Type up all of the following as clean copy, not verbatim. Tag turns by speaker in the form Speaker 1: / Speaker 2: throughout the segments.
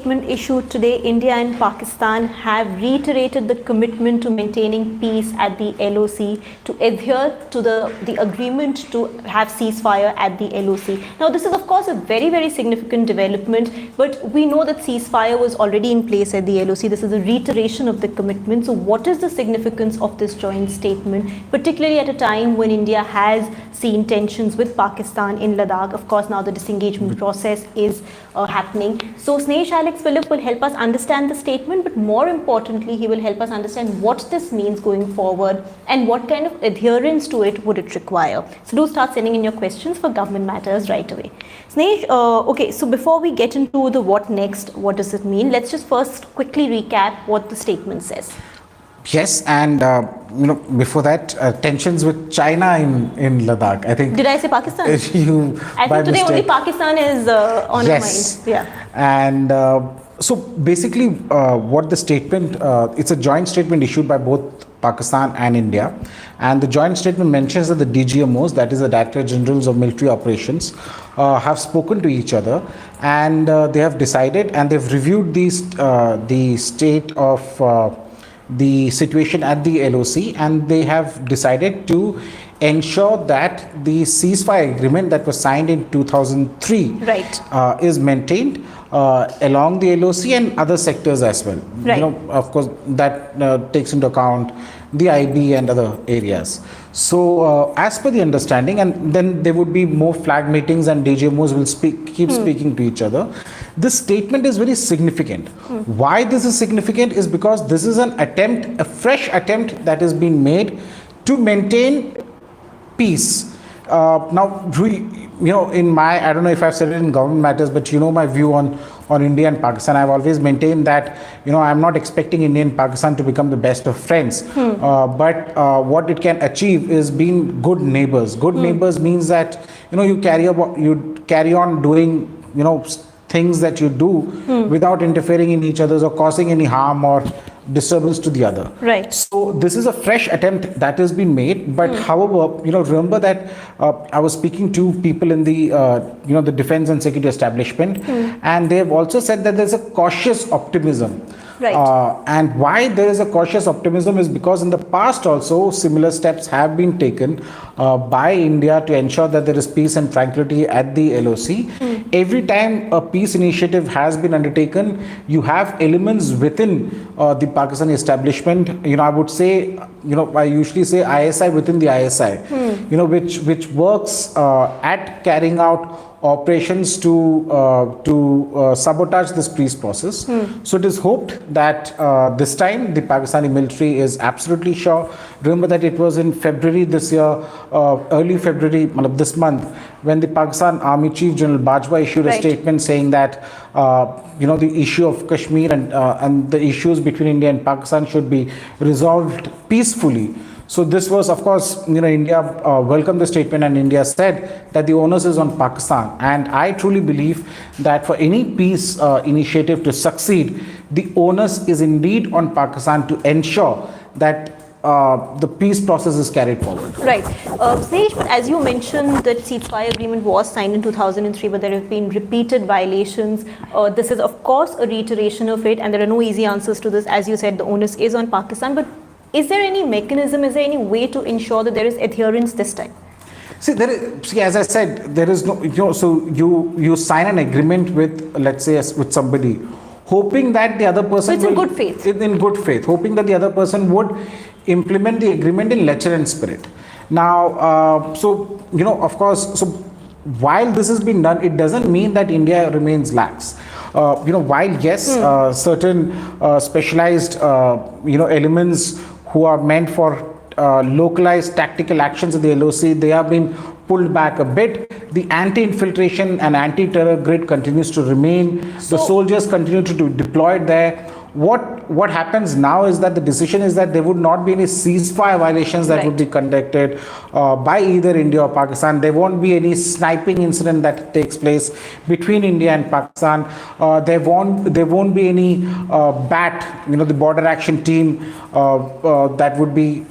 Speaker 1: Issued today, India and Pakistan have reiterated the commitment to maintaining peace at the LoC, to adhere to the agreement to have ceasefire at the LoC. Now, this is of course a very, very significant development, but we know that ceasefire was already in place at the LoC. This is a reiteration of the commitment. So what is the significance of this joint statement, particularly at a time when India has seen tensions with Pakistan in Ladakh? Of course, now the disengagement process is happening. So Snehesh Alex Philip will help us understand the statement, but more importantly, he will help us understand what this means going forward and what kind of adherence to it would it require. So do start sending in your questions for government matters right away. Snehesh, okay, so before we get into the what next, what does it mean? Let's just first quickly recap what the statement says.
Speaker 2: Yes, and before that, tensions with China in Ladakh. I think.
Speaker 1: Did I say Pakistan?
Speaker 2: I
Speaker 1: think today only Pakistan is on our mind. Yeah.
Speaker 2: And so basically, what the statement, it's a joint statement issued by both Pakistan and India, and the joint statement mentions that the DGMOs, that is the Director Generals of Military Operations, have spoken to each other, and they have decided and they've reviewed the state of the situation at the LoC, and they have decided to ensure that the ceasefire agreement that was signed in 2003 is maintained along the LoC and other sectors as well.
Speaker 1: Right.
Speaker 2: Of course, that takes into account the IB and other areas. So as per the understanding, and then there would be more flag meetings and DGMOs will keep speaking to each other. This statement is very significant. Why this is significant is because this is an attempt, a fresh attempt that has been made to maintain peace. Now, Ruhi, in my, I don't know if I've said it in government matters, but my view on India and Pakistan. I've always maintained that, I'm not expecting India and Pakistan to become the best of friends. But what it can achieve is being good neighbors. Good neighbors means that, you carry on doing, things that you do without interfering in each other's or causing any harm or disturbance to the other.
Speaker 1: Right.
Speaker 2: So this is a fresh attempt that has been made. But however, remember that I was speaking to people in the the defense and security establishment, and they have also said that there's a cautious optimism.
Speaker 1: Right.
Speaker 2: And why there is a cautious optimism is because in the past also similar steps have been taken by India to ensure that there is peace and tranquility at the LoC. Every time a peace initiative has been undertaken, you have elements within the Pakistani establishment. I would say, I usually say ISI within the ISI, which works at carrying out operations to sabotage this peace process. So it is hoped that this time the Pakistani military is absolutely sure. Remember that it was in February this year, early February this month, when the Pakistan Army Chief General Bajwa issued a statement saying that the issue of Kashmir and the issues between India and Pakistan should be resolved peacefully. So this was, of course, India welcomed the statement, and India said that the onus is on Pakistan. And I truly believe that for any peace initiative to succeed, the onus is indeed on Pakistan to ensure that the peace process is carried forward.
Speaker 1: Right. Snehesh, as you mentioned, that ceasefire agreement was signed in 2003, but there have been repeated violations. This is, of course, a reiteration of it, and there are no easy answers to this. As you said, the onus is on Pakistan. But is there any mechanism, is there any way to ensure that there is adherence this time?
Speaker 2: See, as I said, there is no, so you sign an agreement with, let's say, with somebody, hoping that the other person
Speaker 1: in good faith.
Speaker 2: In good faith, hoping that the other person would implement the agreement in letter and spirit. Now, of course, so while this has been done, it doesn't mean that India remains lax. While yes, certain specialized, elements who are meant for localized tactical actions of the LoC, they have been pulled back a bit. The anti-infiltration and anti-terror grid continues to remain. The soldiers continue to be deployed there. What happens now is that the decision is that there would not be any ceasefire violations that would be conducted by either India or Pakistan. There won't be any sniping incident that takes place between India and Pakistan. There won't be any BAT, the border action team that would be,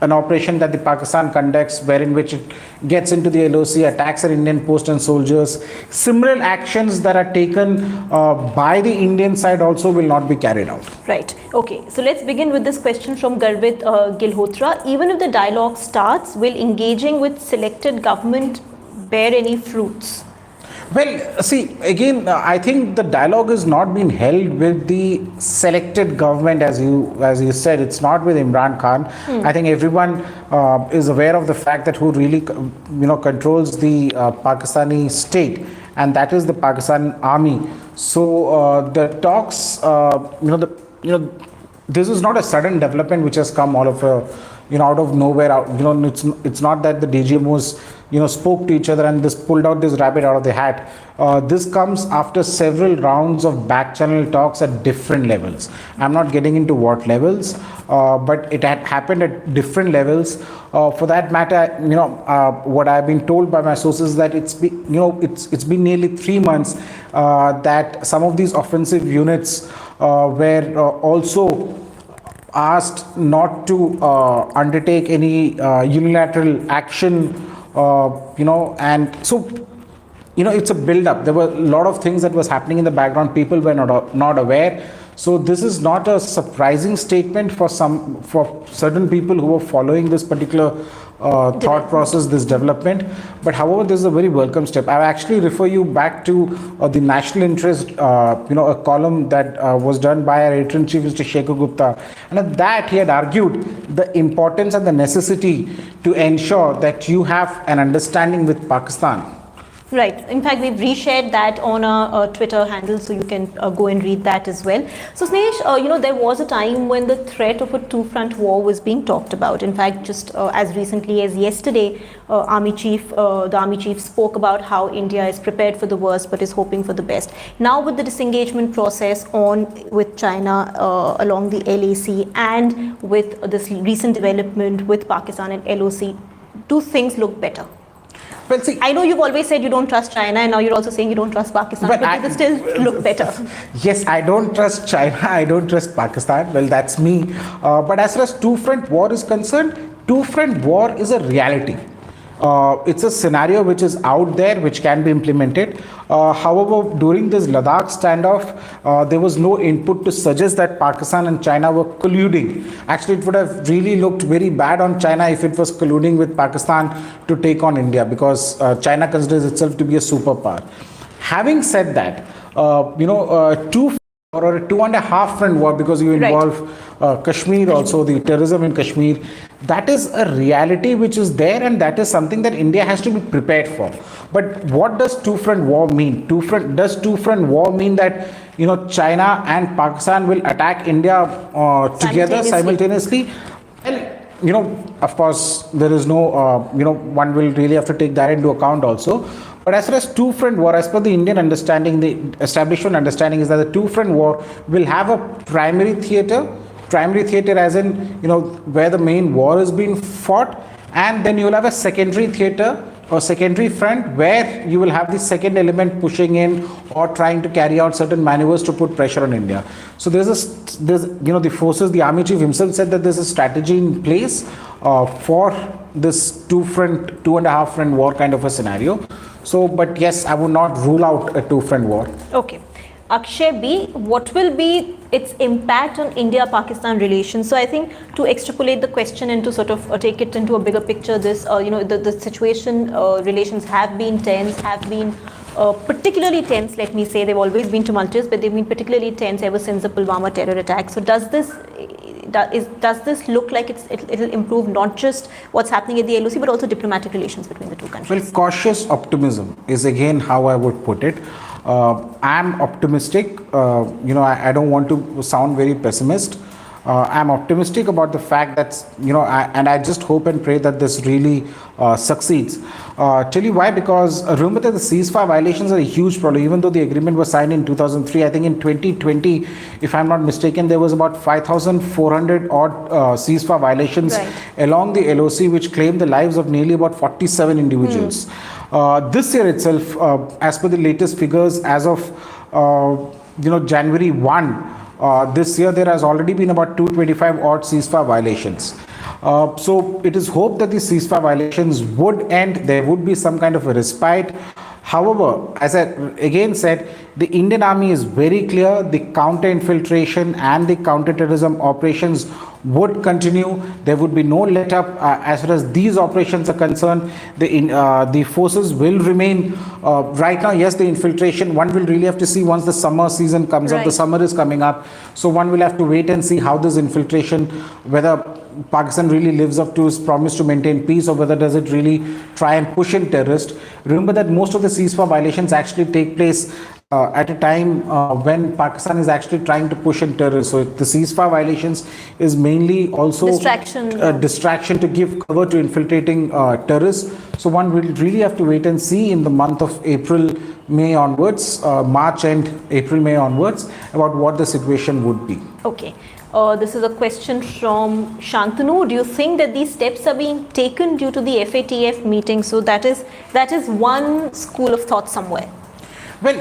Speaker 2: an operation that the Pakistan conducts, wherein which it gets into the LoC, attacks an Indian post and soldiers. Similar actions that are taken by the Indian side also will not be carried out.
Speaker 1: Right. Okay. So let's begin with this question from Garvit Gilhotra. Even if the dialogue starts, will engaging with selected government bear any fruits?
Speaker 2: Well, see, again, I think the dialogue is not being held with the selected government, as you said. It's not with Imran Khan. I think everyone is aware of the fact that who really, controls the Pakistani state, and that is the Pakistan army. So the talks, this is not a sudden development which has come all of out of nowhere. It's not that the DGMOs spoke to each other and this pulled out this rabbit out of the hat. This comes after several rounds of back channel talks at different levels. I'm not getting into what levels, but it had happened at different levels. For that matter, what I've been told by my sources that it's been nearly 3 months that some of these offensive units were also asked not to undertake any unilateral action, and so it's a build-up. There were a lot of things that was happening in the background. People were not aware. So this is not a surprising statement for certain people who are following this particular thought process, this development. But however, this is a very welcome step. I actually refer you back to the national interest, a column that was done by our editor-in-chief, Mr. Shekhar Gupta. And at that, he had argued the importance and the necessity to ensure that you have an understanding with Pakistan.
Speaker 1: Right. In fact, we've reshared that on our Twitter handle, so you can go and read that as well. So, Snehesh, there was a time when the threat of a two-front war was being talked about. In fact, just as recently as yesterday, the army chief spoke about how India is prepared for the worst but is hoping for the best. Now, with the disengagement process on with China along the LAC and with this recent development with Pakistan and LoC, do things look better?
Speaker 2: Well, see,
Speaker 1: I know you've always said you don't trust China, and now you're also saying you don't trust Pakistan, but does it still look better?
Speaker 2: Yes, I don't trust China, I don't trust Pakistan. Well, that's me. But as far as two-front war is concerned, two-front war is a reality. It's a scenario which is out there, which can be implemented. However, during this Ladakh standoff, there was no input to suggest that Pakistan and China were colluding. Actually, it would have really looked very bad on China if it was colluding with Pakistan to take on India, because China considers itself to be a superpower. Having said that, two or a 2.5 front war, because you involve Kashmir also, the terrorism in Kashmir, that is a reality which is there, and that is something that India has to be prepared for. But what does two-front war mean? Does two-front war mean that China and Pakistan will attack India together simultaneously? Well, of course, there is no, one will really have to take that into account also. But as far as two-front war, as per the Indian understanding, the establishment understanding is that the two-front war will have a primary theater as in, where the main war is being fought, and then you will have a secondary theater or secondary front where you will have the second element pushing in or trying to carry out certain maneuvers to put pressure on India. So there's the forces, the army chief himself said that there's a strategy in place for this two-and-a-half front war kind of a scenario. So, but yes, I would not rule out a two-front war.
Speaker 1: Okay. Akshay B, what will be its impact on India-Pakistan relations? So I think to extrapolate the question and to sort of take it into a bigger picture, this, the situation, relations have been tense, have been particularly tense, let me say. They've always been tumultuous, but they've been particularly tense ever since the Pulwama terror attack. So does this look like it'll improve not just what's happening at the LoC, but also diplomatic relations between the two countries?
Speaker 2: Well, cautious optimism is again how I would put it. I'm optimistic. I don't want to sound very pessimist. I'm optimistic about the fact that, and I just hope and pray that this really succeeds. Tell you why, because remember that the ceasefire violations are a huge problem. Even though the agreement was signed in 2003, I think in 2020, if I'm not mistaken, there was about 5,400 odd ceasefire violations along the LoC, which claimed the lives of nearly about 47 individuals. This year itself, as per the latest figures, as of January 1, this year there has already been about 225 odd ceasefire violations. So it is hoped that the ceasefire violations would end. There would be some kind of a respite. However, as I again said, the Indian Army is very clear. The counter-infiltration and the counter-terrorism operations would continue. There would be no let-up as far as these operations are concerned. The forces will remain. Right now, yes, the infiltration, one will really have to see once the summer season comes up. The summer is coming up. So one will have to wait and see how this infiltration, whether Pakistan really lives up to its promise to maintain peace, or whether does it really try and push in terrorists. Remember that most of the ceasefire violations actually take place at a time when Pakistan is actually trying to push in terrorists. So the ceasefire violations is mainly also distraction to give cover to infiltrating terrorists. So one will really have to wait and see in the month of April, May onwards, March and April, May onwards, about what the situation would be.
Speaker 1: Okay. This is a question from Shantanu. Do you think that these steps are being taken due to the FATF meeting? So that is one school of thought somewhere.
Speaker 2: Well,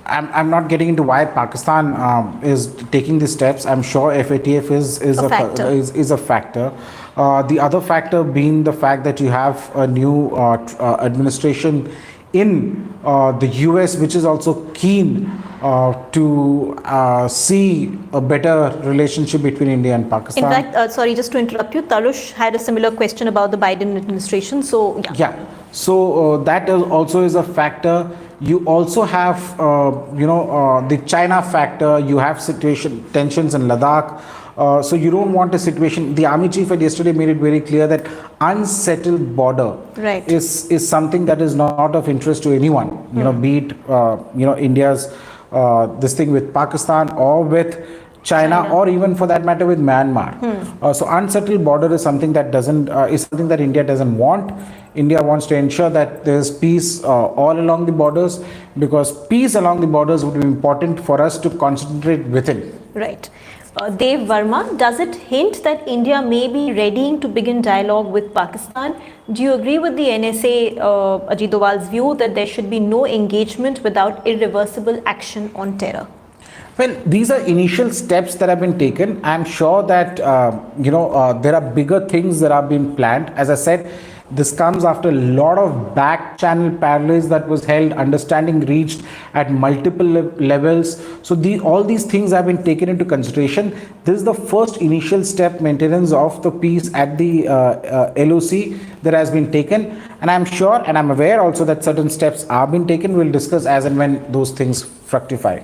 Speaker 2: I'm not getting into why Pakistan is taking these steps. I'm sure FATF is a factor. The other factor being the fact that you have a new administration in the US, which is also keen to see a better relationship between India and Pakistan.
Speaker 1: In fact, sorry, just to interrupt you, Tarush had a similar question about the Biden administration. So, yeah.
Speaker 2: So that also is a factor. You also have, the China factor. You have tensions in Ladakh. So you don't want a situation. The army chief had yesterday made it very clear that unsettled border is something that is not of interest to anyone. Be it India's this thing with Pakistan or with China, or even for that matter with Myanmar. So unsettled border is something that India doesn't want. India wants to ensure that there is peace all along the borders, because peace along the borders would be important for us to concentrate within.
Speaker 1: Right. Dev Verma, does it hint that India may be readying to begin dialogue with Pakistan? Do you agree with the NSA, Ajit Doval's view that there should be no engagement without irreversible action on terror?
Speaker 2: Well, these are initial steps that have been taken. I'm sure that there are bigger things that are being planned. As I said, this comes after a lot of back channel parallels that was held, understanding reached at multiple levels. So all these things have been taken into consideration. This is the first initial step, maintenance of the peace at the LoC that has been taken. And I'm sure, and I'm aware also that certain steps are being taken. We'll discuss as and when those things fructify.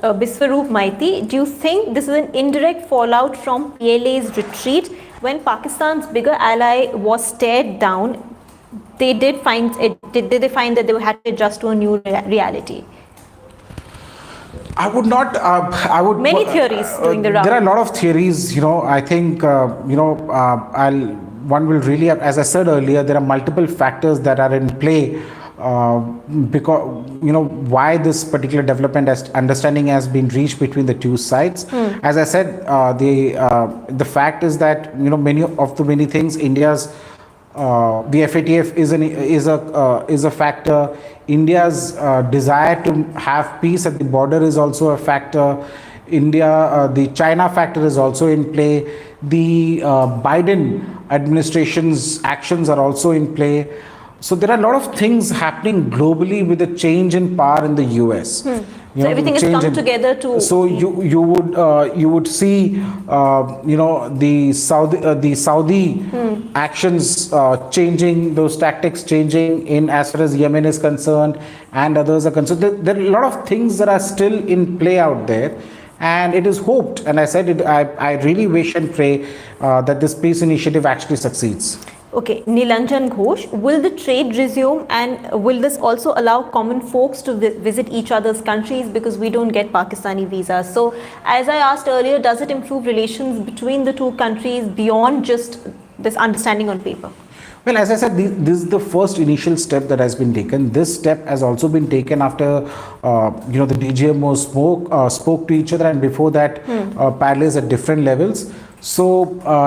Speaker 1: Biswaroop Maiti, do you think this is an indirect fallout from PLA's retreat? When Pakistan's bigger ally was stared down, did they find that they had to adjust to a new reality?
Speaker 2: I would not.
Speaker 1: Many theories doing the round.
Speaker 2: There are a lot of theories. I think one will really have, as I said earlier, there are multiple factors that are in play. Because why this particular development understanding has been reached between the two sides. As I said, the fact is that many things India's the FATF is a factor. India's desire to have peace at the border is also a factor. The China factor is also in play. The Biden administration's actions are also in play. So there are a lot of things happening globally with the change in power in the US.
Speaker 1: So everything has come together to.
Speaker 2: So you would see the Saudi actions changing, those tactics changing in as far as Yemen is concerned and others are concerned. There are a lot of things that are still in play out there. And it is hoped, and I said it, I really wish and pray that this peace initiative actually succeeds.
Speaker 1: Okay, Nilanjan Ghosh, will the trade resume, and will this also allow common folks to visit each other's countries, because we don't get Pakistani visas? So as I asked earlier, does it improve relations between the two countries beyond just this understanding on paper?
Speaker 2: Well, as I said, this is the first initial step that has been taken. This step has also been taken after, the DGMOs spoke to each other, and before that, parallels at different levels. So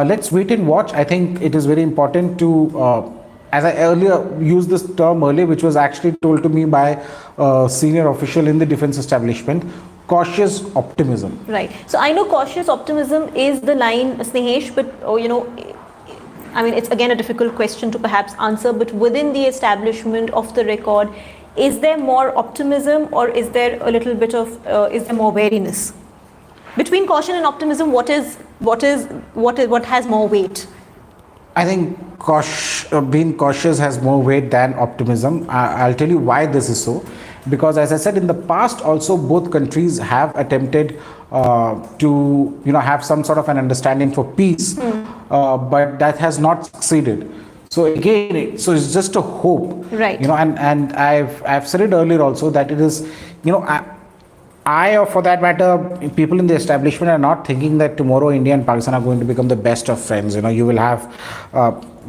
Speaker 2: let's wait and watch. I think it is very important to, as I earlier used this term earlier, which was actually told to me by a senior official in the defense establishment, cautious optimism.
Speaker 1: Right. So I know cautious optimism is the line, Snehesh, but I mean, it's again a difficult question to perhaps answer, but within the establishment of the record, is there more optimism, or is there a little bit of, is there more wariness? Between caution and optimism, what has more weight?
Speaker 2: I think being cautious has more weight than optimism. I'll tell you why this is so. Because as I said, in the past also both countries have attempted to have some sort of an understanding for peace, but that has not succeeded. So again, it's just a hope,
Speaker 1: right?
Speaker 2: And I've said it earlier also that it is, or for that matter, people in the establishment are not thinking that tomorrow India and Pakistan are going to become the best of friends. You will have,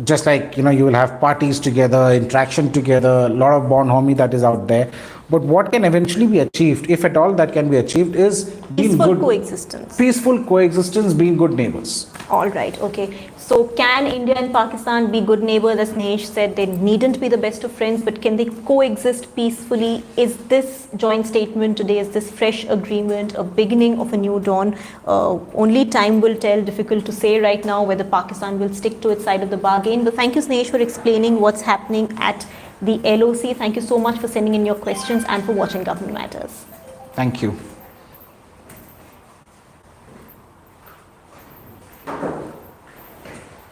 Speaker 2: just like, you will have parties together, interaction together, a lot of bonhomie that is out there. But what can eventually be achieved, if at all that can be achieved, is
Speaker 1: peaceful coexistence.
Speaker 2: Peaceful coexistence, being good neighbors.
Speaker 1: All right, okay. So can India and Pakistan be good neighbors? As Snehesh said, they needn't be the best of friends, but can they coexist peacefully? Is this joint statement today, is this fresh agreement a beginning of a new dawn? Only time will tell. Difficult to say right now whether Pakistan will stick to its side of the bargain. But thank you, Snehesh, for explaining what's happening at the LoC. Thank you so much for sending in your questions and for watching Government Matters.
Speaker 2: Thank you.